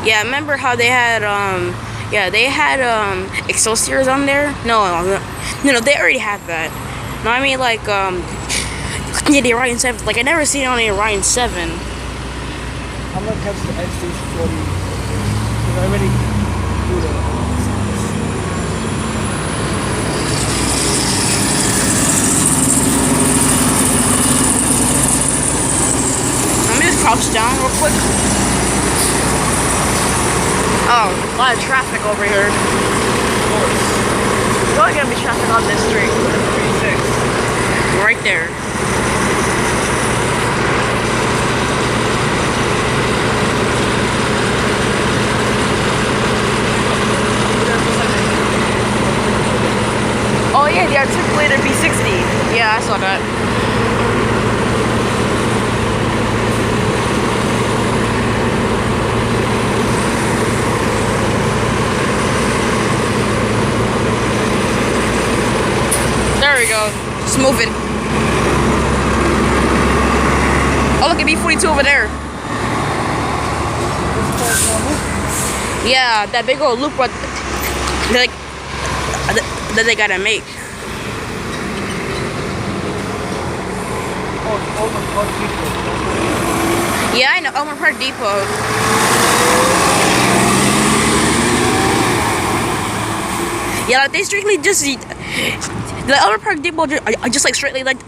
Yeah, remember how they had Excelsiors on there? No, they already had that. No, I mean like yeah, the Orion 7. Like I never seen it on the Orion 7. I'm gonna catch the XD40 because I already do that. Let me just crouch down real quick. Oh, a lot of traffic over here. Of course. There's always gonna be traffic on this street. 36. Right there. Oh yeah, the articulated B60. Yeah, I saw that. There we go. Just moving. Oh, look at B42 over there. Yeah, that big old loop that they gotta make. Yeah, I know. Elmer Park Depot. Yeah, like they strictly just the Elmer Park Depot are just like strictly like